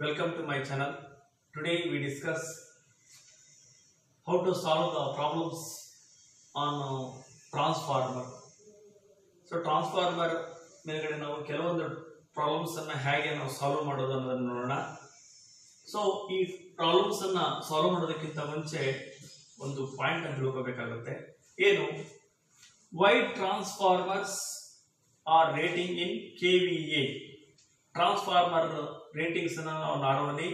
Welcome to my channel. Today we discuss how to solve the problems on transformer. So transformer ಮೇಲ್ಗಡೆ ನಾವು ಕೆಲವೊಂದು problems ಅನ್ನು ಹೇಗೆ ನಾವು ಸಾಲ್ವ್ ಮಾಡೋದು ಅನ್ನೋದನ್ನ ನೋಡೋಣ. ಸೊ ಈ ಪ್ರಾಬ್ಲಮ್ಸ್ ಅನ್ನ ಸಾಲ್ವ್ ಮಾಡೋದಕ್ಕಿಂತ ಮುಂಚೆ ಒಂದು ಪಾಯಿಂಟ್ ಅನ್ನು ತಿಳ್ಕೋಬೇಕಾಗುತ್ತೆ. ಏನು? Y transformers are rating in KVA. Transformer ratings ಅನ್ನು ನಾವು ನಾರ್ಮಲಿ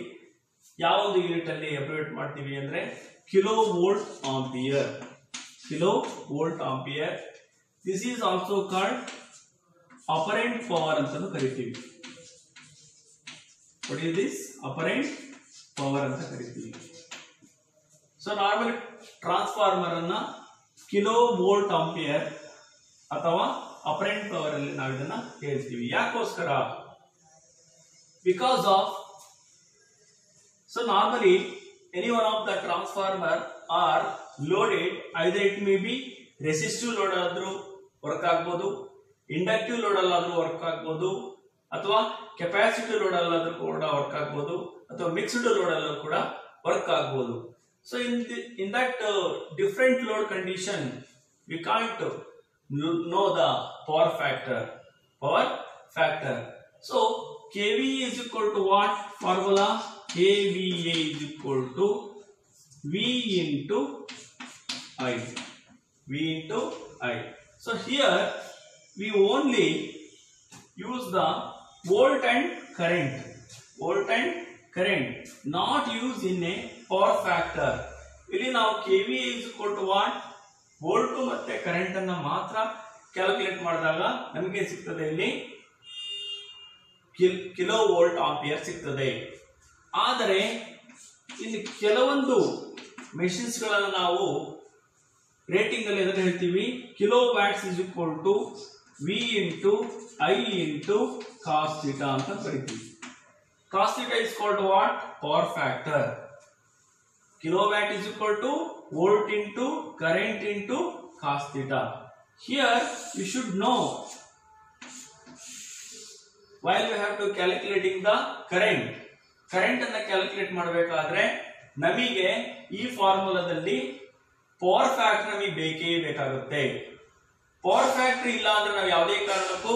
ಯಾವ ಒಂದು ಯೂನಿಟ್ ಅಲ್ಲಿ ಅಬ್ರಿವೇಟ್ ಮಾಡ್ತೀವಿ ಅಂದ್ರೆ kilo volt ampere. Kilo volt ampere. This is also called apparent power ಅಂತಾನು ಕರಿತೀವಿ. What is this? Apparent power ಅಂತ ಕರಿತೀವಿ. ಸೊ ನಾರ್ಮಲಿ ಟ್ರಾನ್ಸ್ಫಾರ್ಮರ್ ಅನ್ನ ಕಿಲೋ ವೋಲ್ಟ್ ಆಂಪಿಯರ್ ಅಥವಾ ಅಪರೆಂಟ್ ಪವರ್ ಅಲ್ಲಿ ನಾವು ಇದನ್ನ ಹೇಳ್ತೀವಿ. ಯಾಕೋಸ್ಕರ? Because of, so normally any one of the transformer are loaded, either it may be resistive load ಆದ್ರೂ ವರ್ಕ್ ಆಗಬಹುದು, ಇಂಡಕ್ಟಿವ್ ಲೋಡ್ ಅಲ್ಲಾದ್ರೂ ವರ್ಕ್ ಆಗಬಹುದು, ಅಥವಾ ಕೆಪಾಸಿಟಿವ್ ಲೋಡ್ ಅಲ್ಲಾದ್ರೂ ಕೂಡ ವರ್ಕ್ ಆಗಬಹುದು, ಅಥವಾ ಮಿಕ್ಸ್ಡ್ ಲೋಡ್ ಅಲ್ಲೂ ಕೂಡ ವರ್ಕ್ ಆಗಬಹುದು. So in that different load condition we can't know the power factor. So KVA is equal to what? Formula KVA is equal to V into I. V into I. So here we only use the volt and current. Volt and current. Not use in a power factor. ಇಲ್ಲಿ ನಾವು KVA is equal to what? Volt ಮತ್ತೆ current ಅನ್ನ ಮಾತ್ರ calculate ಮಾಡಿದಾಗ ನಮಗೆ ಸಿಗ್ತದೆ ಇಲ್ಲಿ kilo volt ampere ಸಿಗ್ತದೆ. ಆದರೆ ಇಲ್ಲಿ ಕೆಲವೊಂದು ಮೆಷಿನ್ಸ್ ಗಳನ್ನು ನಾವು ರೇಟಿಂಗ್ ಅಲ್ಲಿ ಎದುರು ಹೇಳ್ತೀವಿ kilowatts is equal to V into I into cos theta ಅಂತ ಕರಿತೀವಿ. Cos theta is called what? Power factor. Kilowatt is equal to volt into current into cos theta. Here you should know while we have to calculating the current ಅನ್ನ calculate ಮಾಡಬೇಕಾದ್ರೆ ನಮಗೆ ಈ ಫಾರ್ಮುಲಾದಲ್ಲಿ power factor ನಮಗೆ ಬೇಕೇ ಬೇಕಾಗುತ್ತೆ. Power factor ಇಲ್ಲ ಅಂದ್ರೆ ನಾವು ಯಾವುದೇ ಕಾರಣಕ್ಕೂ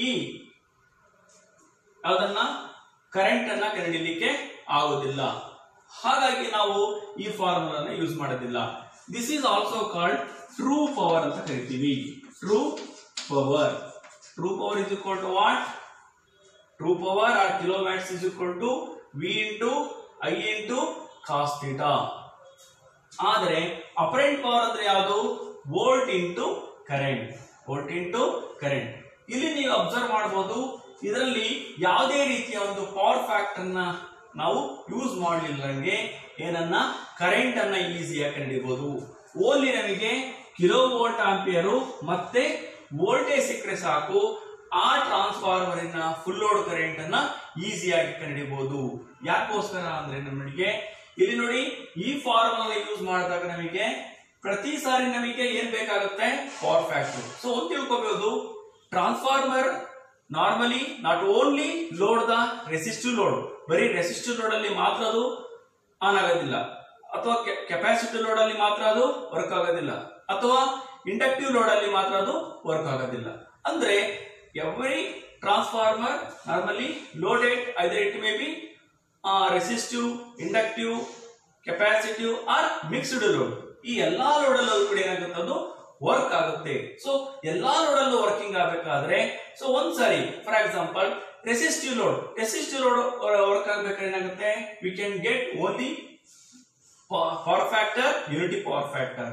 ಈ ಯಾವುದನ್ನ ಕರೆಂಟ್ ಅನ್ನ ಕಂಡುಹಿಡಿಯಲಿಕ್ಕೆ ಆಗೋದಿಲ್ಲ. ಹಾಗಾಗಿ ನಾವು ಈ ಫಾರ್ಮುಲಾನ ಯೂಸ್ ಮಾಡೋದಿಲ್ಲ. This is also called true power ಅಂತ ಕರಿತೀವಿ. True power is equal to what? True power or kilowatts is equal to V into I into cos theta. ಆದರೆ ಅಪರೆಂಟ್ ಪವರ್ ಅಂದ್ರೆ ಯಾವುದು? Volt into current. Volt into current. ಇಲ್ಲಿ ನೀವು observe ಮಾಡಬಹುದು, ಇದರಲ್ಲಿ ಯಾವುದೇ ರೀತಿಯ ಒಂದು ಪವರ್ ಫ್ಯಾಕ್ಟರ್ ನ ನಾವು ಯೂಸ್ ಮಾಡಲಿಲ್ಲಂಗೆ ಏನನ್ನ ಕರೆಂಟ್ ಅನ್ನ ಈಸಿಯಾಗಿ ಕಂಡುಹಿಡಿಯಬಹುದು. ಓನ್ಲಿ ನಮಗೆ ಕಿಲೋ ವೋಲ್ಟ್ ಆಂಪಿಯರು ಮತ್ತೆ ವೋಲ್ಟೇಜ್ ಸಿಕ್ಕರೆ ಸಾಕು, ಆ ಟ್ರಾನ್ಸ್ಫಾರ್ಮರಿನ ಫುಲ್ ಲೋಡ್ ಕರೆಂಟ್ ಅನ್ನ ಈಸಿಯಾಗಿ ಕಂಡುಹಿಡಿಯಬಹುದು. ಯಾಕೋಸ್ಕರ ಅಂದ್ರೆ ನಮಗೆ ಇಲ್ಲಿ ನೋಡಿ, ಈ ಫಾರ್ಮುಲಾ ಯೂಸ್ ಮಾಡಿದಾಗ ನಮಗೆ ಪ್ರತಿ ಸಾರಿ ನಮಗೆ ಏನ್ ಬೇಕಾಗುತ್ತೆ? Power factor. ಸೊ ಒಂದು ತಿಳ್ಕೋಬಹುದು, transformer normally not only load the resistive load, ಬರೀ ರೆಸಿಸ್ಟಿವ್ ಲೋಡ್ ಅಲ್ಲಿ ಮಾತ್ರ ಅದು ಆನ್ ಆಗೋದಿಲ್ಲ, ಅಥವಾ ಕೆಪಾಸಿಟಿವ್ ಲೋಡ್ ಅಲ್ಲಿ ಮಾತ್ರ ಅದು ವರ್ಕ್ ಆಗೋದಿಲ್ಲ, ಅಥವಾ ಇಂಡಕ್ಟಿವ್ ಲೋಡ್ ಅಲ್ಲಿ ಮಾತ್ರ ಅದು ವರ್ಕ್ ಆಗೋದಿಲ್ಲ. ಅಂದ್ರೆ every transformer normally loaded, either it may be resistive, inductive, capacitive or mixed load. ಈ ಎಲ್ಲಾ ಲೋಡ್ ಅಲ್ಲೂ ಕೂಡ ಏನಾಗುತ್ತೆ? ಅದು ವರ್ಕ್ ಆಗುತ್ತೆ. ಸೊ ಎಲ್ಲಾ ಲೋಡ್ ಅಲ್ಲೂ ವರ್ಕಿಂಗ್ ಆಗಬೇಕಾದ್ರೆ, ಸೊ ಒಂದ್ಸರಿ for example resistive load work ಆಗ್ಬೇಕಾದ್ರೆ ಏನಾಗುತ್ತೆ? We can get only power factor, unity power factor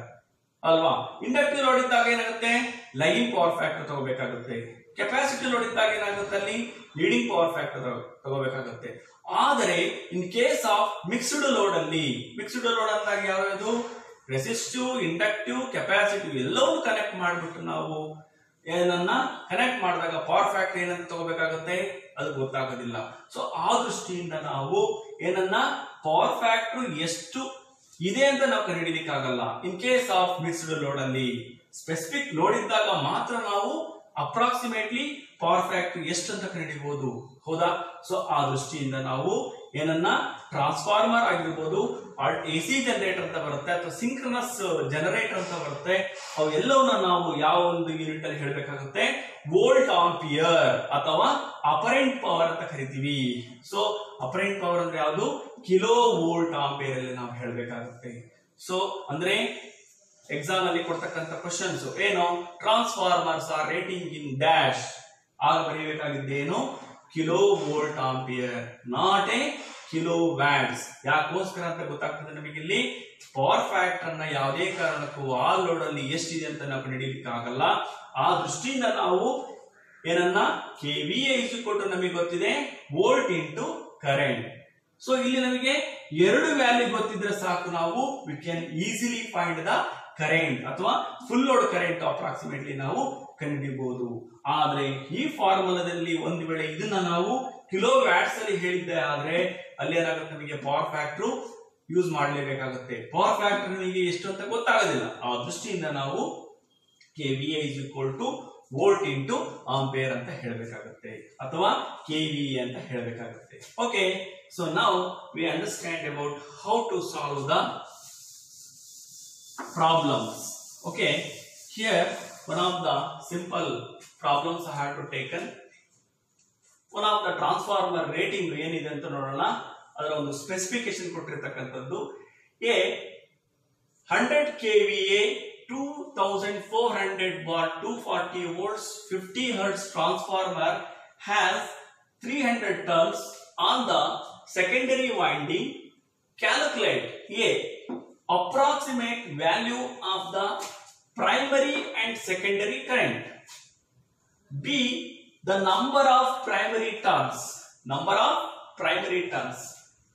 ಅಲ್ವಾ? ಇಂಡಕ್ಟಿವ್ ಲೋಡ್ ಇದ್ದಾಗ ಏನಾಗುತ್ತೆ? ಲೈನ್ ಪವರ್ ಫ್ಯಾಕ್ಟರ್ ತಗೋಬೇಕಾಗುತ್ತೆ. ಕೆಪಾಸಿಟಿ ಲೋಡ್ ಇದ್ದಾಗ ಏನಾಗುತ್ತೆ? ಅಲ್ಲಿ ಲೀಡಿಂಗ್ ಪವರ್ ಫ್ಯಾಕ್ಟರ್ ತಗೋಬೇಕಾಗುತ್ತೆ. ಆದರೆ in case of mixed load ಅಂದಾಗ ಯಾವ್ದು? ರೆಸಿಸ್ಟಿವ್, ಇಂಡಕ್ಟಿವ್, ಕೆಪಾಸಿಟಿವ್ ಎಲ್ಲವೂ ಕನೆಕ್ಟ್ ಮಾಡಿಬಿಟ್ಟು ನಾವು ಏನನ್ನ ಕನೆಕ್ಟ್ ಮಾಡಿದಾಗ ಪವರ್ ಫ್ಯಾಕ್ಟರ್ ಏನಂತ ತಗೋಬೇಕಾಗುತ್ತೆ? ಅದು ಗೊತ್ತಾಗೋದಿಲ್ಲ. ಸೊ ಆ ದೃಷ್ಟಿಯಿಂದ ನಾವು ಏನನ್ನ ಪವರ್ ಫ್ಯಾಕ್ಟರ್ ಎಷ್ಟು ಇದೆ ಅಂತ ನಾವು ಕಂಡುಹಿಡಿಯಲಿಕ್ಕೆ ಆಗಲ್ಲ. ಇನ್ ಕೇಸ್ ಆಫ್ ಮಿಕ್ಸ್ಡ್ ಲೋಡ್ ಅಲ್ಲಿ ಸ್ಪೆಸಿಫಿಕ್ ಲೋಡ್ ಇದ್ದಾಗ ಮಾತ್ರ ನಾವು ಅಪ್ರಾಕ್ಸಿಮೇಟ್ಲಿ ಪವರ್ ಫ್ಯಾಕ್ಟರ್ ಎಷ್ಟು ಅಂತ ಕಂಡುಹಿಡಿಯಬಹುದು, ಹೌದಾ? ಸೊ ಆ ದೃಷ್ಟಿಯಿಂದ ನಾವು ಏನನ್ನ ಟ್ರಾನ್ಸ್ಫಾರ್ಮರ್ ಆಗಿರ್ಬೋದು, AC ಜನರೇಟರ್ ಅಂತ ಬರುತ್ತೆ ಅಥವಾ ಸಿಂಕ್ರನಸ್ ಜನರೇಟರ್ ಅಂತ ಬರುತ್ತೆ. ಅವು ಎಲ್ಲವನ್ನ ನಾವು ಯಾವ ಒಂದು ಯೂನಿಟ್ ಅಲ್ಲಿ ಹೇಳಬೇಕಾಗುತ್ತೆ, ವೋಲ್ಟ್ ಆಂಪಿಯರ್ ಅಥವಾ ಅಪರೆಂಟ್ ಪವರ್ ಅಂತ ಕರಿತೀವಿ. ಸೊ ಅಪರೆಂಟ್ ಪವರ್ ಅಂದ್ರೆ ಯಾವುದು, ಕಿಲೋ ವೋಲ್ಟ್ ಆಂಪಿಯರ್ ಅಲ್ಲಿ ನಾವು ಹೇಳಬೇಕಾಗುತ್ತೆ. ಸೊ ಅಂದ್ರೆ ಎಕ್ಸಾಮ್ ಅಲ್ಲಿ ಕೊಡ್ತಕ್ಕಂಥ ಕ್ವಶನ್ಸ್ ಏನು, transformers are rating in dash, ಆಗ ಬರೀಬೇಕಾಗಿದ್ದೇನು, kilo volt ampere, not a kilo watts. ಯಾಕೋಸ್ಕರ ಅಂತ ಗೊತ್ತಾಗ್ತದೆ ನಮಗೆ ಇಲ್ಲಿ. ಪವರ್ ಫ್ಯಾಕ್ಟರ್ ಅನ್ನ ಯಾವುದೇ ಕಾರಣಕ್ಕೂ ಆ ಲೋಡ್ ಅಲ್ಲಿ ಎಷ್ಟಿದೆ ಅಂತ ನಾವು ಕಂಡುಹಿಡಿಯಲಿಕ್ಕೆ ಆಗಲ್ಲ. ಆ ದೃಷ್ಟಿಯಿಂದ ನಾವು ಏನನ್ನ KVA ನಮಗೆ ಗೊತ್ತಿದೆ, ವೋಲ್ಟ್ ಇಂಟು ಕರೆಂಟ್. ಸೊ ಇಲ್ಲಿ ನಮಗೆ ಎರಡು ವ್ಯಾಲ್ಯೂ ಗೊತ್ತಿದ್ರೆ ಸಾಕು, ನಾವು we can easily find the current ಅಥವಾ ಫುಲ್ ಲೋಡ್ ಕರೆಂಟ್ ಅಪ್ರಾಕ್ಸಿಮೇಟ್ಲಿ ನಾವು ಕಂಡುಹಿಡಿಯಬಹುದು. ಆದ್ರೆ ಈ ಫಾರ್ಮುಲಾದಲ್ಲಿ ಒಂದು ವೇಳೆ ಇದನ್ನ ನಾವು ಕಿಲೋ ವ್ಯಾಟ್ಸ್ ಅಲ್ಲಿ ಹೇಳಿದ್ದೆ ಆದ್ರೆ ಅಲ್ಲಿ ಏನಾಗುತ್ತೆ, ನಮಗೆ ಪವರ್ ಫ್ಯಾಕ್ಟರ್ ಯೂಸ್ ಮಾಡಲೇಬೇಕಾಗುತ್ತೆ. ಪವರ್ ಫ್ಯಾಕ್ಟರ್ ನಮಗೆ ಎಷ್ಟು ಅಂತ ಗೊತ್ತಾಗೋದಿಲ್ಲ. ಆ ದೃಷ್ಟಿಯಿಂದ ನಾವು KVA ವೋಲ್ಟ್ ಇಂಟು ಆಂಪಿಯರ್ ಅಂತ ಹೇಳಬೇಕಾಗುತ್ತೆ ಅಥವಾ KVA ಅಂತ ಹೇಳಬೇಕಾಗುತ್ತೆ. Okay, so now we understand about how to solve the problems. Okay, here one of the simple problems I have to taken. One of the transformer rating ಏನಿದೆ ಅಂತ ನೋಡೋಣ. ಅದರ ಒಂದು specification ಕೊಟ್ಟಿರತಕ್ಕಂಥದ್ದು, A 100 kVA 2400 watt 240 volts 50 hertz transformer has 300 turns on the secondary winding. Calculate A approximate value of the primary and secondary current. B the number of primary turns.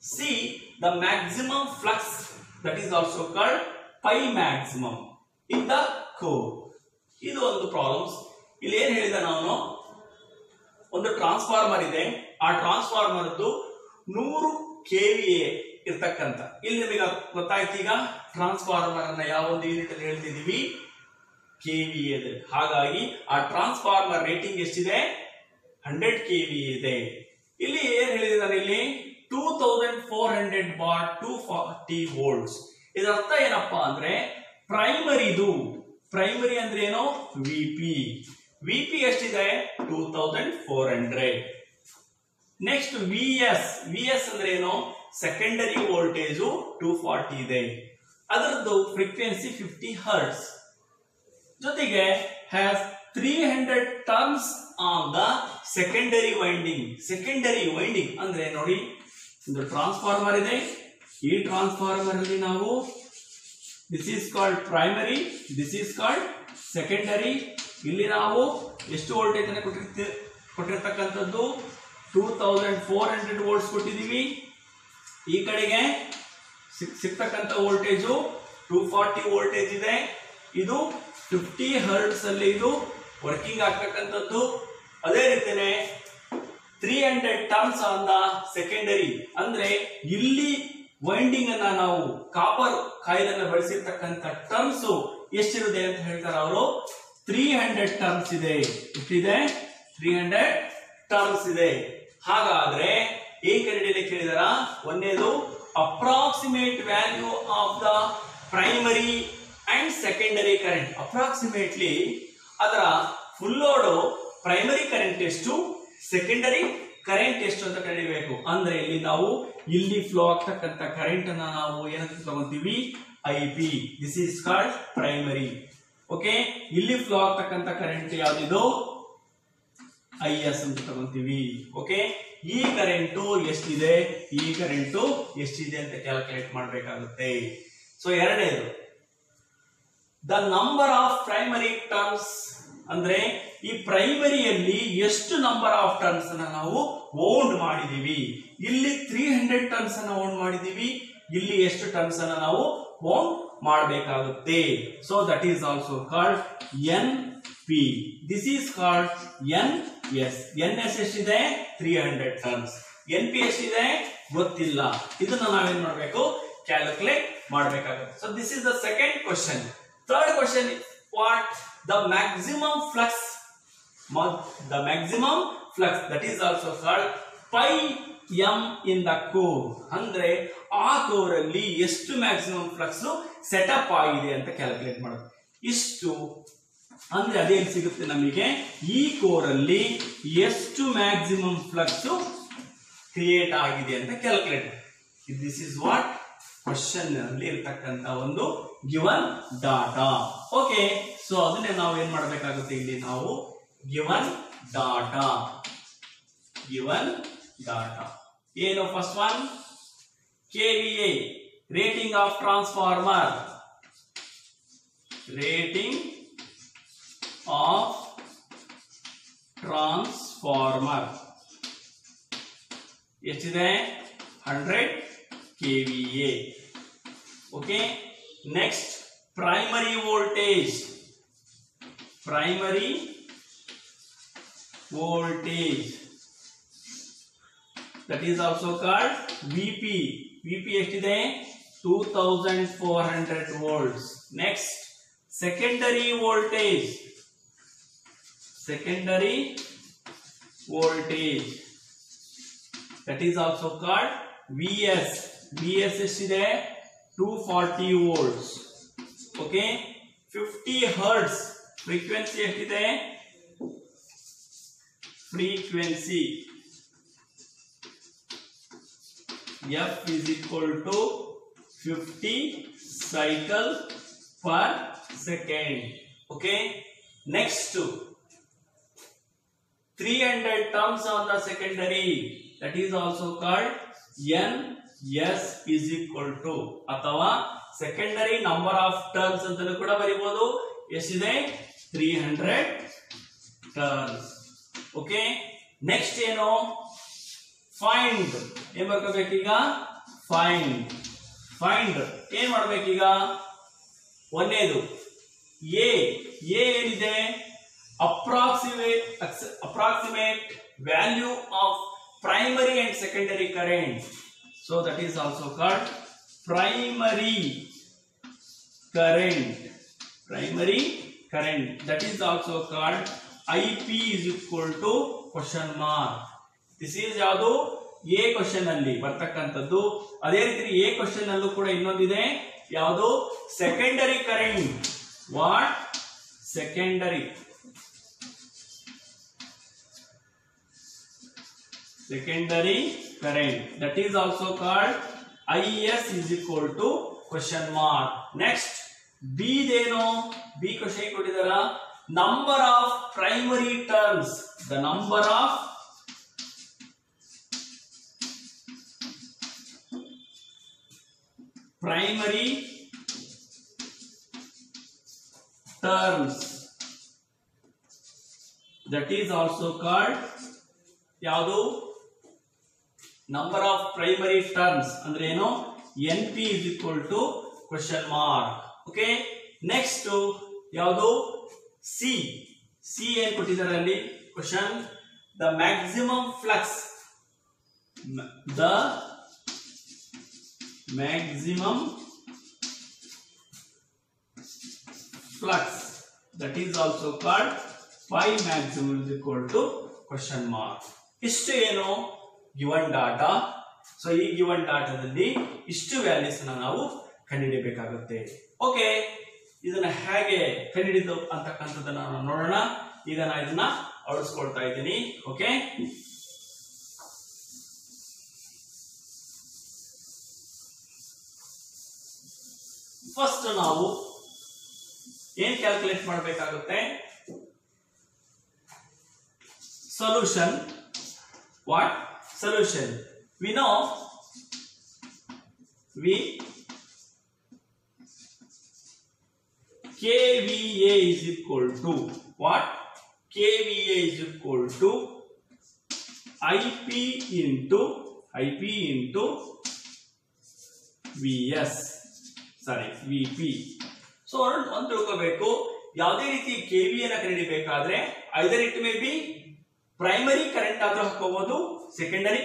C the maximum flux, that is also called pi maximum in the core. ಇದು ಒಂದು problems. ಇಲ್ಲಿ ಏನ್ ಹೇಳಿದ, ನಾನು ಒಂದು transformer ಇದೆ, ಆ transformer 100 KVA ಇರ್ತಕ್ಕಂಥ. ಇಲ್ಲಿ ನಿಮಗೆ ಗೊತ್ತಾಯ್ತು ಈಗ ಟ್ರಾನ್ಸ್ಫಾರ್ಮರ್ ಅನ್ನ ಯಾವ ಒಂದು ಯೂನಿಟ್ ಅಲ್ಲಿ ಹೇಳ್ತಿದೀವಿ, KVA. ಹಾಗಾಗಿ ಆ ಟ್ರಾನ್ಸ್ಫಾರ್ಮರ್ ರೇಟಿಂಗ್ ಎಷ್ಟಿದೆ, 100 KVA ಇದೆ. ಇಲ್ಲಿ ಏನ್ ಹೇಳಿದಾರೆ, ಇಲ್ಲಿ 2400 ವಾಟ್ 240 ವೋಲ್ಟ್ಸ್. ಇದರ ಅರ್ಥ ಏನಪ್ಪಾ ಅಂದ್ರೆ ಪ್ರೈಮರಿ ಅಂದ್ರೆ ಏನು, VP ಎಷ್ಟಿದೆ, 2400. ನೆಕ್ಸ್ಟ್ VS ಅಂದ್ರೆ ಏನು, ಸೆಕೆಂಡರಿ ವೋಲ್ಟೇಜ್ 240 ಇದೆ, ಅದರದ್ದು ಫ್ರೀಕ್ವೆನ್ಸಿ 50 ಹರ್ಟ್ಸ್. ಜೊತೆಗೆ has 300 turns on the secondary winding ಅಂದ್ರೆ ನೋಡಿ, ಒಂದು ಟ್ರಾನ್ಸ್ಫಾರ್ಮರ್ ಇದೆ, ಈ ಟ್ರಾನ್ಸ್ಫಾರ್ಮರ್ ಅಲ್ಲಿ ನಾವು this is called primary, this is called secondary. ಇಲ್ಲಿ ನಾವು ಎಷ್ಟು ವೋಲ್ಟೇಜ್ ಅನ್ನು ಕೊಟ್ಟಿರ್ತಕ್ಕಂಥದ್ದು 2400 ವೋಲ್ಟ್ಸ್ ಕೊಟ್ಟಿದ್ದೀವಿ. ಈ ಕಡೆಗೆ ಸಿಗ್ತಕ್ಕಂಥ ವೋಲ್ಟೇಜು 240 ವೋಲ್ಟೇಜ್ ಇದೆ. ಇದು 50 ಹರ್ಟ್ಸ್ ಅಲ್ಲಿ ಇದು ವರ್ಕಿಂಗ್ ಆಗ್ತಕ್ಕಂಥದ್ದು. ಅದೇ ರೀತಿನೇ 300 ಟರ್ನ್ಸ್ ಆನ್ ದ ಸೆಕೆಂಡರಿ, ಅಂದ್ರೆ ಇಲ್ಲಿ ವೈಂಡಿಂಗ್ ಅನ್ನ ನಾವು ಕಾಪರ್ ಕಾಯಿಲ್ ಅನ್ನ ಬಳಸಿರ್ತಕ್ಕಂಥ ಟರ್ನ್ಸ್ ಎಷ್ಟಿರುತ್ತೆ ಅಂತ ಹೇಳ್ತಾರೆ ಅವರು, 300 ಟರ್ನ್ಸ್ ಇದೆ. ಎಷ್ಟಿದೆ, 300 ಟರ್ನ್ಸ್ ಇದೆ. ಹಾಗಾದ್ರೆ ಏನ್ ಕಂಡುಹಿಡಿಯಲಿಕ್ಕೆ ಹೇಳಿದಾರ, ಒಂದೇದು approximate value of the primary and secondary current. Approximately ಅದರ ಫುಲ್ ಲೋಡ್ ಪ್ರೈಮರಿ ಕರೆಂಟ್ ಎಷ್ಟು, ಸೆಕೆಂಡರಿ ಕರೆಂಟ್ ಎಷ್ಟು ಅಂತ ಕಂಡುಹಿಡಿಯಬೇಕು. ಅಂದ್ರೆ ಇಲ್ಲಿ ನಾವು ಇಲ್ಲಿ ಫ್ಲೋ ಆಗ್ತಕ್ಕಂಥ ಕರೆಂಟ್ ಅನ್ನ ನಾವು ಏನಂತ ತಗೊಂತೀವಿ, IP. This is called primary. Okay, ಇಲ್ಲಿ ಫ್ಲೋ ಆಗ್ತಕ್ಕಂಥ ಕರೆಂಟ್ ಯಾವ್ದಿದು, IS ಅಂತ ತಗೊಂತೀವಿ. ಓಕೆ, ಈ ಕರೆಂಟು ಎಷ್ಟಿದೆ, ಈ ಕರೆಂಟು ಎಷ್ಟಿದೆ ಅಂತ ಕ್ಯಾಲ್ಕುಲೇಟ್ ಮಾಡಬೇಕಾಗುತ್ತೆ. ಸೊ ಎರಡನೇದು the number of primary turns, ಅಂದ್ರೆ ಈ ಪ್ರೈಮರಿಯಲ್ಲಿ ಎಷ್ಟು ನಂಬರ್ ಆಫ್ ಟರ್ನ್ಸ್ ಅನ್ನ ನಾವು ಓನ್ ಮಾಡಿದೀವಿ. ಇಲ್ಲಿ 300 ಟರ್ನ್ಸ್ ಅನ್ನ ಓನ್ ಮಾಡಿದೀವಿ, ಇಲ್ಲಿ ಎಷ್ಟು ಟರ್ನ್ಸ್ ಅನ್ನ ನಾವು ಓನ್ ಮಾಡಬೇಕಾಗುತ್ತೆ. So that is also called NP. This is called NS. NS ಎಷ್ಟಿದೆ, 300 ಟರ್ನ್ಸ್. NP ಎಷ್ಟಿದೆ ಗೊತ್ತಿಲ್ಲ, ಇದನ್ನ ನಾವೇನ್ ಮಾಡಬೇಕು, ಕ್ಯಾಲ್ಕುಲೇಟ್ ಮಾಡಬೇಕಾಗುತ್ತೆ. So this is the second question. Third question, what the maximum flux, that is also called pi M in the core, ಅಂದ್ರೆ ಆ core ಅಲ್ಲಿ ಎಷ್ಟು ಮ್ಯಾಕ್ಸಿಮಮ್ ಫ್ಲಕ್ಸ್ ಸೆಟಪ್ ಆಗಿದೆ ಅಂತ ಕ್ಯಾಲ್ಕುಲೇಟ್ ಮಾಡೋದು. ಇಷ್ಟು ಅಂದ್ರೆ ಅದೇ ಸಿಗುತ್ತೆ ನಮಗೆ, ಈ ಕೋರ್ ಅಲ್ಲಿ ಎಷ್ಟು ಮ್ಯಾಕ್ಸಿಮಮ್ ಫ್ಲಕ್ಸ್ ಕ್ರಿಯೇಟ್ ಆಗಿದೆ ಅಂತ calculate. This is what question ಅಲ್ಲಿ ಇರ್ತಕ್ಕಂತ ಒಂದು ಗಿವನ್ ಡಾಟಾ. ಓಕೆ, ಸೊ ಅದನ್ನೇ ನಾವು ಏನ್ ಮಾಡಬೇಕಾಗುತ್ತೆ, ಇಲ್ಲಿ ನಾವು ಗಿವನ್ ಡಾಟಾ ಏನು, first one KVA rating of transformer, ಎಷ್ಟಿದೆ, 100 KVA. Okay, next primary voltage, that is also called VP. VP ಎಷ್ಟಿದೆ, 2400 volts. Next secondary voltage, that is also called VS. VS ಎಷ್ಟಿದೆ, 240 volts. ಓಕೆ, 50 hertz ಫ್ರೀಕ್ವೆನ್ಸಿ ಎಷ್ಟಿದೆ, frequency F is equal to 50 cycle per second. Okay, next 300 terms on the secondary, that is also called NS is equal to, ಅಥವಾ secondary number of turns ಅಂತಲೂ ಕೂಡ ಬರೀಬಹುದು. ಎಷ್ಟಿದೆ, 300 turns. Okay, next ಏನು, find ಏನ್ ಬರ್ಕೋಬೇಕೀಗ, find ಏನ್ ಮಾಡ್ಬೇಕೀಗ, ಒಂದೇದು A ಏನಿದೆ, approximate value of primary and secondary current. So that is also called primary current, that is also called IP is equal to question mark. This is ಯಾವುದು, A question ಅಲ್ಲಿ ಬರ್ತಕ್ಕಂಥದ್ದು. ಅದೇ ರೀತಿ A question ಅಲ್ಲೂ ಕೂಡ ಇನ್ನೊಂದಿದೆ, ಯಾವುದು, secondary current. What, secondary current, that is also called IS is equal to question mark. Next B ದೇನು, ಬಿ ಕ್ವಶನ್ ಕೊಟ್ಟಿದಾರ, number of primary turns, the number of primary terms, that is also called ಯಾವುದು, number of primary terms ಅಂದ್ರೆ ಏನು, NP is equal to question mark. Okay, next ಯಾವುದು, C ಏನ್ ಕೊಟ್ಟಿದ್ದಾರೆ ಅಲ್ಲಿ question, the maximum flux, that is also called phi maximum is equal to question mark. ಇಷ್ಟು ಏನು given data. So ಈ given ಡಾಟಾದಲ್ಲಿ ಇಷ್ಟು ವ್ಯಾಲ್ಯೂಸ್ ನಾವು ಕಂಡುಹಿಡಿಯಬೇಕಾಗುತ್ತೆ. ಓಕೆ, ಇದನ್ನ ಹೇಗೆ ಕಂಡುಹಿಡಿದು ಅಂತಕ್ಕಂಥದ್ದನ್ನ ನಾವು ನೋಡೋಣ. ಈಗ ನಾನು ಇದನ್ನ ಅಳಿಸ್ಕೊಳ್ತಾ ಇದ್ದೀನಿ. ಓಕೆ, ಫಸ್ಟ್ ನಾವು ಏನ್ ಕ್ಯಾಲ್ಕುಲೇಟ್ ಮಾಡಬೇಕಾಗುತ್ತೆ, solution. What solution, we know KVA is equal to what, KVA is equal to IP into VS, sorry VP. So ಒಂದು ತಿಳ್ಕೋಬೇಕು, ಯಾವುದೇ ರೀತಿ KVA ನ ಕಂಡುಹಿಡಿಯಬೇಕಾದ್ರೆ either it may be primary current ಆದ್ರೂ ಹಾಕೋಬಹುದು, ಸೆಕೆಂಡರಿ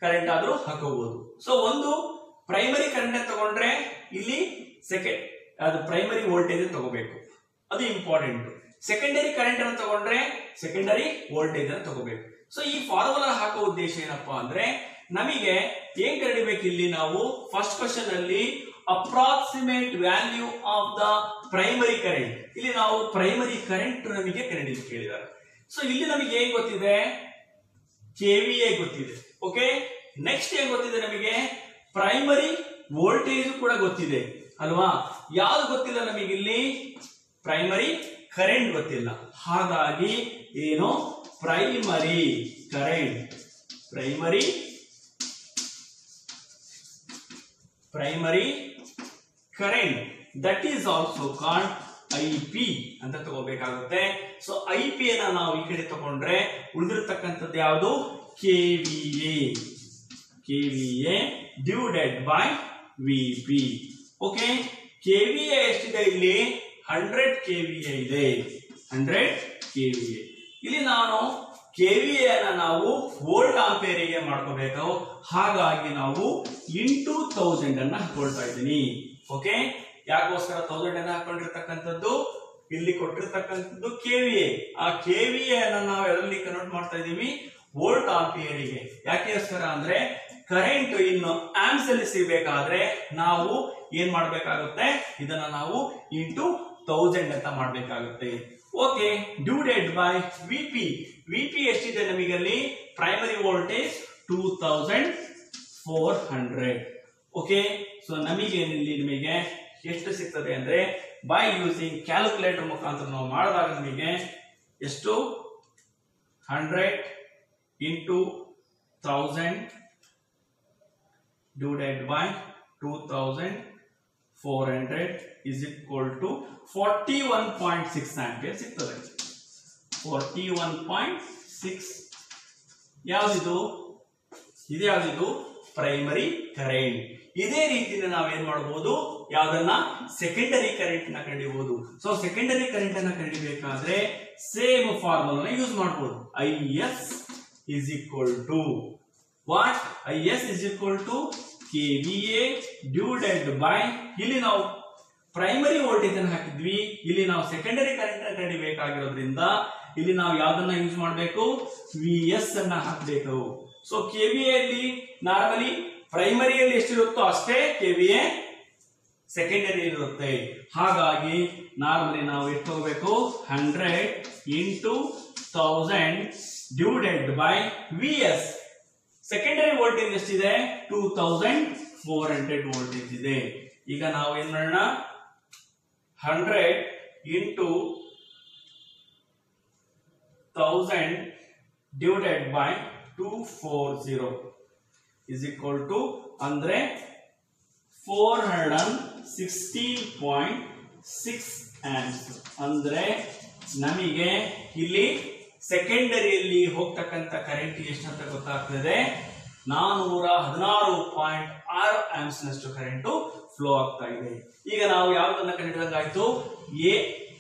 ಕರೆಂಟ್ ಆದ್ರೂ ಹಾಕೋಬಹುದು. ಸೊ ಒಂದು ಪ್ರೈಮರಿ ಕರೆಂಟ್ ತಗೊಂಡ್ರೆ ಇಲ್ಲಿ ಅದು ಪ್ರೈಮರಿ ವೋಲ್ಟೇಜ್ ತಗೋಬೇಕು, ಅದು ಇಂಪಾರ್ಟೆಂಟ್. ಸೆಕೆಂಡರಿ ಕರೆಂಟ್ ಅನ್ನು ತಗೊಂಡ್ರೆ ಸೆಕೆಂಡರಿ ವೋಲ್ಟೇಜ್ ಅನ್ನು ತಗೋಬೇಕು. ಸೊ ಈ ಫಾರ್ಮುಲಾ ಹಾಕೋ ಉದ್ದೇಶ ಏನಪ್ಪಾ ಅಂದ್ರೆ, ನಮಗೆ ಏನ್ ಕಂಡುಹಿಡಿಬೇಕು ಇಲ್ಲಿ ನಾವು ಫಸ್ಟ್ ಕ್ವಶನ್ ಅಲ್ಲಿ approximate value of the primary current. ಇಲ್ಲಿ ನಾವು ಪ್ರೈಮರಿ ಕರೆಂಟ್ ನಮಗೆ ಕಂಡುಹಿಡಿಯಲು ಕೇಳಿದ್ದಾರೆ. ಸೊ ಇಲ್ಲಿ ನಮಗೆ ಏನ್ ಗೊತ್ತಿದೆ, ಕೆವಿಎ ಗೊತ್ತಿದೆ. ಓಕೆ, ನೆಕ್ಸ್ಟ್ ಏನ್ ಗೊತ್ತಿದೆ ನಮಗೆ, ಪ್ರೈಮರಿ ವೋಲ್ಟೇಜ್ ಕೂಡ ಗೊತ್ತಿದೆ ಅಲ್ವಾ. ಯಾವ್ದು ಗೊತ್ತಿಲ್ಲ ನಮಗೆ ಇಲ್ಲಿ, ಪ್ರೈಮರಿ ಕರೆಂಟ್ ಗೊತ್ತಿಲ್ಲ. ಹಾಗಾಗಿ ಏನು, primary current, primary current that is also called IP ಅಂತ ತಗೋಬೇಕಾಗುತ್ತೆ. ಸೊ IP ಅನ್ನ ನಾವು ಈ ಕಡೆ ತಗೊಂಡ್ರೆ ಉಳಿದಿರತಕ್ಕಂಥದ್ದು ಯಾವುದು, KVA divided by VP. Okay, KVA ಎಷ್ಟಿದೆ ಇಲ್ಲಿ, 100 KVA ಇದೆ, 100 KVA. ಇಲ್ಲಿ ನಾನು KVA ಅನ್ನ ನಾವು ವೋಲ್ಟ್ ಆಂಪಿಯರಿಗೆ ಮಾಡ್ಕೋಬೇಕು. ಹಾಗಾಗಿ ನಾವು ಇಂಟು 1000 ಅನ್ನ ಹಾಕೊಳ್ತಾ ಇದ್ದೀನಿ. ಓಕೆ, ಯಾಕೋಸ್ಕರ 1000 ಅನ್ನ ಹಾಕೊಂಡಿರ್ತಕ್ಕಂಥದ್ದು, ಇಲ್ಲಿ ಕೊಟ್ಟಿರ್ತಕ್ಕಂಥದ್ದು KVA. ಆ KVA ಅನ್ನ ನಾವು ಎಲ್ಲಿ ಕನ್ವರ್ಟ್ ಮಾಡ್ತಾ ಇದೀವಿ, ವೋಲ್ಟ್ ಆಂಪಿಯರಿಗೆ. ಯಾಕೆಗೋಸ್ಕರ ಅಂದ್ರೆ ಕರೆಂಟ್ ಇನ್ನು ಆಂಪ್ಸ್ ಅಲ್ಲಿ ಸಿಗಬೇಕಾದ್ರೆ ನಾವು ಏನ್ ಮಾಡ್ಬೇಕಾಗುತ್ತೆ, ಇದನ್ನ ನಾವು ಇಂಟು 1000 ಅಂತ ಮಾಡ್ಬೇಕಾಗುತ್ತೆ. ಓಕೆ, ಡಿವೈಡೆಡ್ ಬೈ VP ಎಷ್ಟಿದೆ ನಮಗಲ್ಲಿ, ಪ್ರೈಮರಿ ವೋಲ್ಟೇಜ್ 2400. ಓಕೆ, ಸೊ ನಮಗೆ ನಿಮಗೆ ಎಷ್ಟು ಸಿಗ್ತದೆ ಅಂದ್ರೆ ಬೈ ಯೂಸಿಂಗ್ ಕ್ಯಾಲ್ಕುಲೇಟರ್ ಮುಖಾಂತರ ನಾವು ಮಾಡಿದಾಗ ನಮಗೆ ಎಷ್ಟು, 100 into 1000 divided by 2400 is equal to 41.6 ampere ಸಿಗ್ತದೆ. 41.6 ಯಾವ್ದಿದು, ಇದು ಯಾವ್ದಿದು, ಪ್ರೈಮರಿ ಕರೆಂಟ್. ಇದೇ ರೀತಿಯಿಂದ ನಾವೇನ್ ಮಾಡಬಹುದು, ಯಾವ್ದನ್ನ, ಸೆಕೆಂಡರಿ ಕರೆಂಟ್ ನ ಕಂಡಿಬಹುದು. ಸೊ ಸೆಕೆಂಡರಿ ಕರೆಂಟ್ ಅನ್ನ ಕಂಡಿಬೇಕಾದ್ರೆ ಸೇಮ್ ಫಾರ್ಮುಲಾ ಯೂಸ್ ಮಾಡಬಹುದು. IS is equal to what, IS is equal to KVA divided by, ಇಲ್ಲಿ ನಾವು ಪ್ರೈಮರಿ ವೋಲ್ಟೇಜ್ ಅನ್ನು ಹಾಕಿದ್ವಿ, ಇಲ್ಲಿ ನಾವು ಸೆಕೆಂಡರಿ ಕರೆಂಟ್ ಅನ್ನು ಕಂಡಿಬೇಕಾಗಿರೋದ್ರಿಂದ ಇಲ್ಲಿ ನಾವು ಯಾವ್ದನ್ನ ಯೂಸ್ ಮಾಡಬೇಕು, VS ಅನ್ನ ಹಾಕಬೇಕು. ಸೊ KVA ಅಲ್ಲಿ ನಾರ್ಮಲಿ ಪ್ರೈಮರಿಯಲ್ಲಿ ಎಷ್ಟಿರುತ್ತೋ ಅಷ್ಟೇ KVA ಸೆಕೆಂಡರಿ ಇರುತ್ತೆ. ಹಾಗಾಗಿ ನಾರ್ಮಲಿ ನಾವು ಎಷ್ಟು ಹೋಗಬೇಕು, 100 into 1000 divided by VS. Secondary voltage ಎಷ್ಟಿದೆ, 2400 ವೋಲ್ಟೇಜ್ ಇದೆ. ಈಗ ನಾವು ಏನ್ ಮಾಡೋಣ, 100 into 1000 divided by 240 is equal to ಅಂದ್ರೆ 416.6 amps. ಅಂದ್ರೆ ನಮಗೆ ಇಲ್ಲಿ ಸೆಕೆಂಡರಿಯಲ್ಲಿ ಹೋಗ್ತಕ್ಕಂಥ ಕರೆಂಟ್ ಎಷ್ಟು ಅಂತ ಗೊತ್ತಾಗ್ತದೆ, 416.6 ಆಂಪ್ಸ್ ನಷ್ಟು ಕರೆಂಟ್ ಫ್ಲೋ ಆಗ್ತಾ ಇದೆ. ಈಗ ನಾವು ಯಾವ್ದನ್ನ ಕಂಡಿಡಿದಂಗಾಯ್ತು, ಎ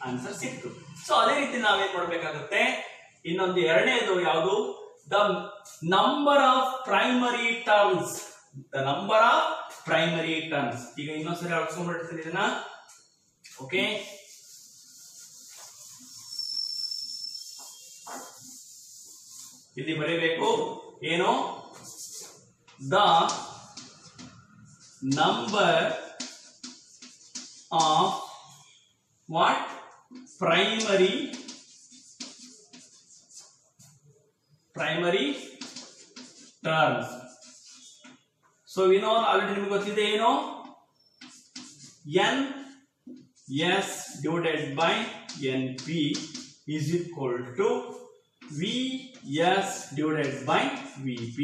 ಆನ್ಸರ್ ಸಿಕ್ತು. ಸೊ ಅದೇ ರೀತಿ ನಾವೇನ್ ಮಾಡ್ಬೇಕಾಗುತ್ತೆ, ಇನ್ನೊಂದು ಎರಡನೇದು ಯಾವುದು, the number of primary turns, the number of primary turns. ಈಗ ಇನ್ನೊಂದ್ಸರಿ ಅಳ್ಸ್ಕೊಂಡ್ಬಿಡ್ತೀನಿ ಇದನ್ನ. ಓಕೆ, ಇಲ್ಲಿ ಬರೀಬೇಕು ಏನು, the number of what, primary turns. So ಏನೋ ಆಲ್ರೆಡಿ ನಿಮ್ಗೆ ಗೊತ್ತಿದೆ, ಏನು, NS divided by NP is equal to VS divided by VP.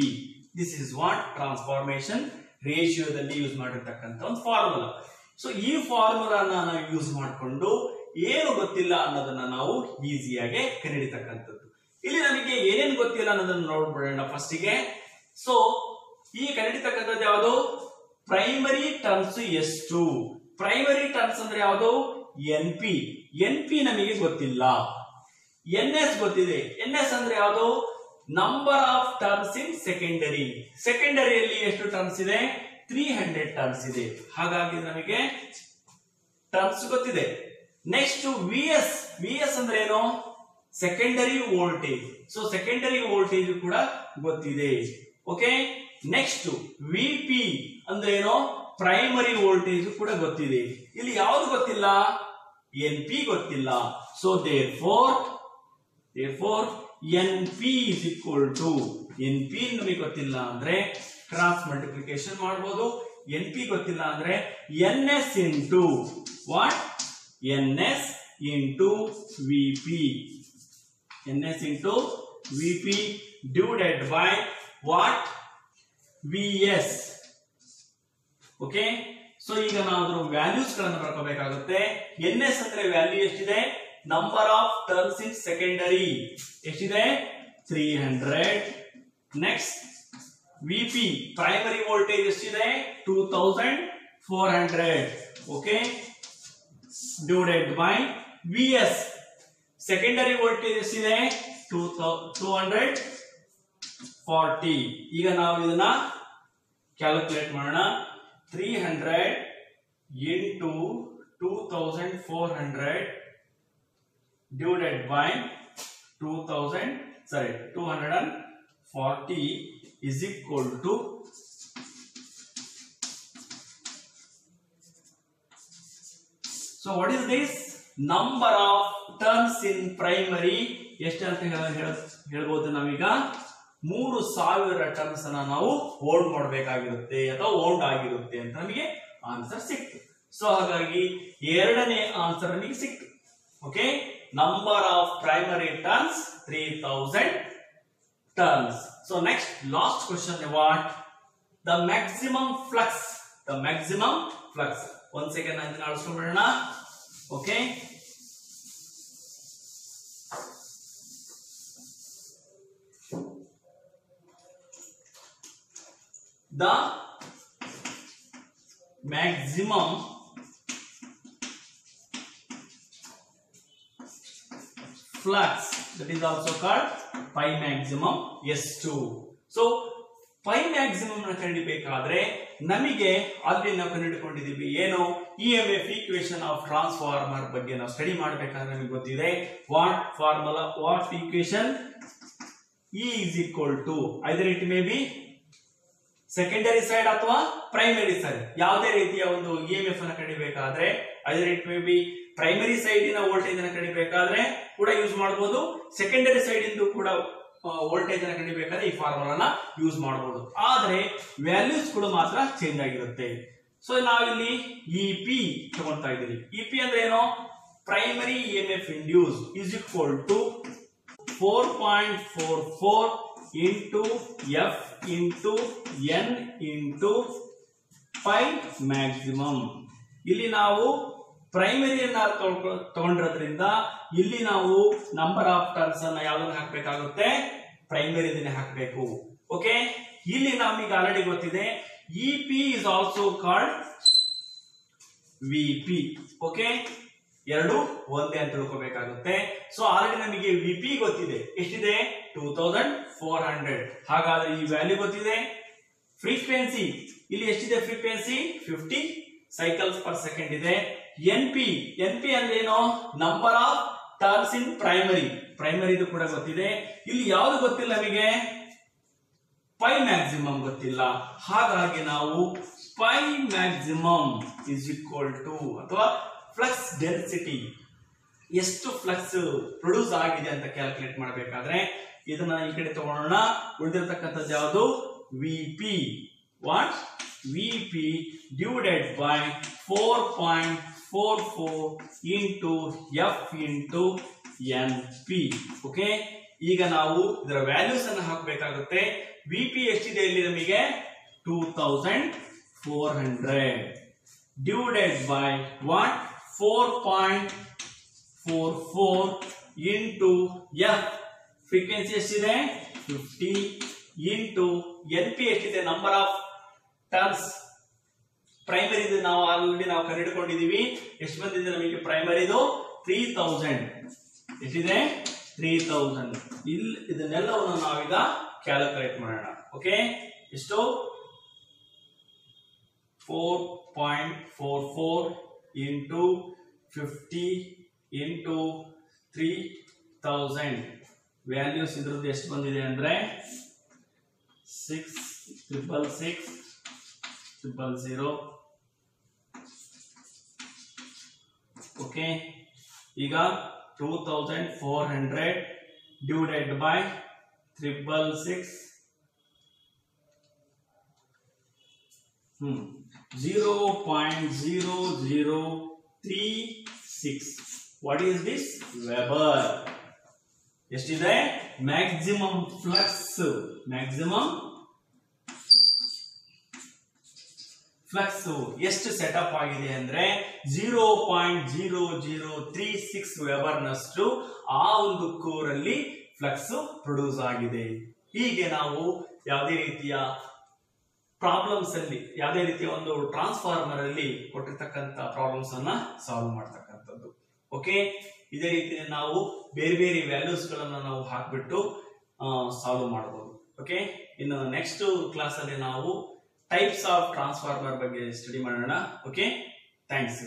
This is what transformation ರೇಷಿಯೋದಲ್ಲಿ ಯೂಸ್ ಮಾಡಿರ್ತಕ್ಕಂಥ ಒಂದು ಫಾರ್ಮುಲಾ. ಸೊ ಈ ಫಾರ್ಮುಲಾನ ನಾವು ಯೂಸ್ ಮಾಡಿಕೊಂಡು ಏನು ಗೊತ್ತಿಲ್ಲ ಅನ್ನೋದನ್ನ ನಾವು ಈಸಿಯಾಗಿ ಕಂಡುಹಿಡಿತಕ್ಕಂಥದ್ದು. ಇಲ್ಲಿ ನಮಗೆ ಏನೇನು ಗೊತ್ತಿಲ್ಲ ಅನ್ನೋದನ್ನ ನೋಡ್ಬಿಡೋಣ ಫಸ್ಟಿಗೆ. ಸೊ ಈ ಕಂಡುಹಿಡಿತಕ್ಕಂಥದ್ದು ಯಾವುದು, ಪ್ರೈಮರಿ ಟರ್ಮ್ಸ್ ಎಷ್ಟು. ಪ್ರೈಮರಿ ಟರ್ಮ್ಸ್ ಅಂದ್ರೆ ಯಾವುದು, NP ನಮಗೆ ಗೊತ್ತಿಲ್ಲ. NS ಗೊತ್ತಿದೆ. NS ಅಂದ್ರೆ ಯಾವುದು, number of terms in secondary. ಸೆಕೆಂಡರಿಯಲ್ಲಿ ಎಷ್ಟು ಟರ್ಮ್ಸ್ ಇದೆ, 300 ಟರ್ಮ್ಸ್ ಇದೆ. ಹಾಗಾಗಿ ನಮಗೆ ಟರ್ಮ್ಸ್ ಗೊತ್ತಿದೆ. ನೆಕ್ಸ್ಟ್ VS ಅಂದ್ರೆ ಏನು, secondary voltage. So secondary voltage ಕೂಡ ಗೊತ್ತಿದೆ. ಓಕೆ, ನೆಕ್ಸ್ಟ್ ವಿ ಪಿ ಅಂದ್ರೆ ಏನೋ ಪ್ರೈಮರಿ ವೋಲ್ಟೇಜ್ ಕೂಡ ಗೊತ್ತಿದೆ. ಇಲ್ಲಿ ಯಾವುದು ಗೊತ್ತಿಲ್ಲ? ಎನ್ ಪಿ ಗೊತ್ತಿಲ್ಲ. So therefore N P is equal to, N P ನಮಗೆ ಗೊತ್ತಿಲ್ಲ ಅಂದ್ರೆ ಕ್ರಾಸ್ ಮಲ್ಟಿಪ್ಲಿಕೇಶನ್ ಮಾಡಬಹುದು. ಎನ್ ಪಿ ಗೊತ್ತಿಲ್ಲ ಅಂದ್ರೆ N S into what? N S into V P. N S into V P divided by what? V S. Okay, so ಈಗ ನಾವು ಅದರ values ಗಳನ್ನು ಬರ್ಕೋಬೇಕಾಗುತ್ತೆ. ಎನ್ ಎಸ್ ಅಂದ್ರೆ ವ್ಯಾಲ್ಯೂ ಎಷ್ಟಿದೆ? Number of turns in secondary ಎಷ್ಟಿದೆ? 300. Next V P primary voltage ಎಷ್ಟಿದೆ? 2400. Okay, divided by V S secondary voltage ಎಷ್ಟಿದೆ? 240. ಈಗ ನಾವು ಇದನ್ನ ಕ್ಯಾಲ್ಕುಲೇಟ್ ಮಾಡೋಣ. 300 into 2400 divided by 240 is equal to so what is this? Number of turns in primary ಎಷ್ಟು ಅಂತ ಹೇಳ್ಬೋದು ನಾವೀಗ? 3000 ಟರ್ನ್ಸ್ ಅನ್ನ ನಾವು ಹೋಲ್ಡ್ ಮಾಡಬೇಕಾಗಿರುತ್ತೆ ಅಥವಾ ಹೋಲ್ಡ್ ಆಗಿರುತ್ತೆ ಅಂತ ನಮಗೆ ಆನ್ಸರ್ ಸಿಕ್ತು. ಸೊ ಹಾಗಾಗಿ ಎರಡನೇ ಆನ್ಸರ್ ನಮಗೆ ಸಿಕ್ತು. Okay, number of primary turns 3000 turns. So next last question, what? The maximum flux. The maximum flux. ಒಂದ್ ಸೆಕೆಂಡ್ ಅಂತ ಅಳಿಸ್ಕೊಂಡ್ಬಿಡೋಣ. Okay, the maximum flux, that is also called pi maximum S2. So pi maximum ನ ಕಂಡುಹಿಡಿಯಬೇಕಾದ್ರೆ ನಮಗೆ ಅಲ್ಲಿ ನಾವು ಕಂಡುಹಿಡಿಕೊಂಡಿದ್ದೀವಿ ಏನು? EMF equation of transformer ಬಗ್ಗೆ ನಾವು ಸ್ಟಡಿ ಮಾಡಬೇಕಾದ್ರೆ ನಮಗೆ ಗೊತ್ತಿದೆ. What formula? What equation? E is equal to either it may be secondary side ಅಥವಾ ಪ್ರೈಮರಿ ಸೈಡ್. ಯಾವುದೇ ರೀತಿಯ ಒಂದು EMF ಅನ್ನು ಕಂಡುಹಿಡಿಯಬೇಕಾದ್ರೆ either it may be primary side ಇನ ವೋಲ್ಟೇಜ್ ಅನ್ನು ಕಂಡುಹಿಡಿಯಬೇಕಾದ್ರೆ ಕೂಡ ಯೂಸ್ ಮಾಡಬಹುದು, ಸೆಕೆಂಡರಿ ಸೈಡ್ ಇಂದ ಕೂಡ ವೋಲ್ಟೇಜ್ ಅನ್ನು ಕಂಡುಹಿಡಿಯಬೇಕಾದ್ರೆ ಈ ಫಾರ್ಮುಲಾನ ಯೂಸ್ ಮಾಡಬಹುದು. ಆದ್ರೆ ವ್ಯಾಲ್ಯೂಸ್ ಕೂಡ ಮಾತ್ರ ಚೇಂಜ್ ಆಗಿರುತ್ತೆ. ಸೊ ನಾವಿಲ್ಲಿ EP ತಗೊಳ್ತಾ ಇದ್ದೀವಿ. EP ಅಂದ್ರೆ ಏನು? Primary EMF induce is equal to 4.44 into F into N into pi maximum. ಇಲ್ಲಿ ನಾವು ಪ್ರೈಮರಿಯನ್ನ ತಗೊಂಡಿರೋದ್ರಿಂದ ಇಲ್ಲಿ ನಾವು ನಂಬರ್ ಆಫ್ ಟರ್ನ್ಸ್ ಅನ್ನ ಯಾವ್ದನ್ನ ಹಾಕಬೇಕಾಗುತ್ತೆ? ಪ್ರೈಮರಿಯನ್ನೇ ಹಾಕಬೇಕು. ಓಕೆ, ಇಲ್ಲಿ ನಮಗೆ ಆಲ್ರೆಡಿ ಗೊತ್ತಿದೆ EP is also called VP. Okay, ಎರಡು ಒಂದೇ ಅಂತ ತಿಳ್ಕೋಬೇಕಾಗುತ್ತೆ. ಸೊ ಆಲ್ರೆಡಿ ನಮಗೆ VP ಗೊತ್ತಿದೆ. ಎಷ್ಟಿದೆ? 2400. ಹಾಗಾದ್ರೆ ಈ ವ್ಯಾಲ್ಯೂ ಗೊತ್ತಿದೆ. ಫ್ರೀಕ್ವೆನ್ಸಿ ಇಲ್ಲಿ ಎಷ್ಟಿದೆ? ಫ್ರೀಕ್ವೆನ್ಸಿ 50 ಸೈಕಲ್ಸ್ ಪರ್ ಸೆಕೆಂಡ್ ಇದೆ. NP ಅಂದ್ರೆ ಏನು? Number of turns in primary. ಪ್ರೈಮರಿದು ಕೂಡ ಗೊತ್ತಿದೆ. ಇಲ್ಲಿ ಯಾವುದು ಗೊತ್ತಿಲ್ಲ ನಮಗೆ? ಪೈ ಮ್ಯಾಕ್ಸಿಮಮ್ ಗೊತ್ತಿಲ್ಲ. ಹಾಗಾಗಿ ನಾವು phi maximum is equal to ಅಥವಾ ಫ್ಲಕ್ಸ್ ಡೆನ್ಸಿಟಿ, ಎಷ್ಟು ಫ್ಲಕ್ಸ್ ಪ್ರೊಡ್ಯೂಸ್ ಆಗಿದೆ ಅಂತ ಕ್ಯಾಲ್ಕುಲೇಟ್ ಮಾಡಬೇಕಾದ್ರೆ ಇದನ್ನ ಈ ಕಡೆ ತಗೊಳ್ಳೋಣ. ಉಳಿದಿರತಕ್ಕಂಥದ್ದು ಯಾವುದು? VP. What? VP divided by 4.44 into F into NP. Okay, ಈಗ ನಾವು ಇದರ ವ್ಯಾಲ್ಯೂಸ್ ಅನ್ನು ಹಾಕಬೇಕಾಗುತ್ತೆ. VP ಎಷ್ಟಿದೆ ಇಲ್ಲಿ ನಮಗೆ? 2400 divided by what? 4.44 into F. Frequency ಎಷ್ಟಿದೆ? 50 into NP ಎಷ್ಟಿದೆ? Number of turns. ಪ್ರೈಮರಿದು ನಾವು ಆಲ್ರೆಡಿ ನಾವು ಕಂಡುಹಿಡಿದುಕೊಂಡಿದ್ದೀವಿ. ಎಷ್ಟು ಬಂದಿದೆ ನಮಗೆ ಪ್ರೈಮರಿದು? 3000. ಎಷ್ಟಿದೆ? 3000. ಇಲ್ಲಿ ಇದನ್ನೆಲ್ಲವನ್ನು ನಾವೀಗ ಕ್ಯಾಲ್ಕುಲೇಟ್ ಮಾಡೋಣ. ಓಕೆ, ಎಷ್ಟು? 4.44 into 50 into 3000. ವ್ಯಾಲ್ಯೂಸ್ ಇದ್ರದ್ದು ಎಷ್ಟು ಬಂದಿದೆ ಅಂದ್ರೆ 6 66600. ಓಕೆ, ಈಗ 2400 divided by 666 0.0036. What is this? Weber. ಎಷ್ಟಿದೆ? Maximum flux. ಎಷ್ಟು ಸೆಟಪ್ ಆಗಿದೆ ಅಂದ್ರೆ 0.0036 ವೆಬರ್ ನಷ್ಟು ಆ ಒಂದು ಕೋರ್ ಅಲ್ಲಿ ಫ್ಲಕ್ಸ್ ಪ್ರೊಡ್ಯೂಸ್ ಆಗಿದೆ. ಹೀಗೆ ನಾವು ಯಾವುದೇ ರೀತಿಯ ಪ್ರಾಬ್ಲಮ್ಸ್ ಅಲ್ಲಿ, ಯಾವುದೇ ರೀತಿಯ ಒಂದು ಟ್ರಾನ್ಸ್ಫಾರ್ಮರ್ ಅಲ್ಲಿ ಕೊಟ್ಟಿರ್ತಕ್ಕಂಥ ಪ್ರಾಬ್ಲಮ್ಸ್ ಅನ್ನ ಸಾಲ್ವ್ ಮಾಡ್ತಕ್ಕಂಥದ್ದು. ಓಕೆ, ಇದೇ ರೀತಿ ನಾವು ಬೇರೆ ಬೇರೆ ವ್ಯಾಲ್ಯೂಸ್ ಗಳನ್ನ ನಾವು ಹಾಕ್ಬಿಟ್ಟು ಸಾಲ್ವ್ ಮಾಡಬಹುದು. ಓಕೆ, ಇನ್ನು ನೆಕ್ಸ್ಟ್ ಕ್ಲಾಸ್ ಅಲ್ಲಿ ನಾವು ಟೈಪ್ಸ್ ಆಫ್ ಟ್ರಾನ್ಸ್ಫಾರ್ಮರ್ ಬಗ್ಗೆ ಸ್ಟಡಿ ಮಾಡೋಣ. Okay, thanks.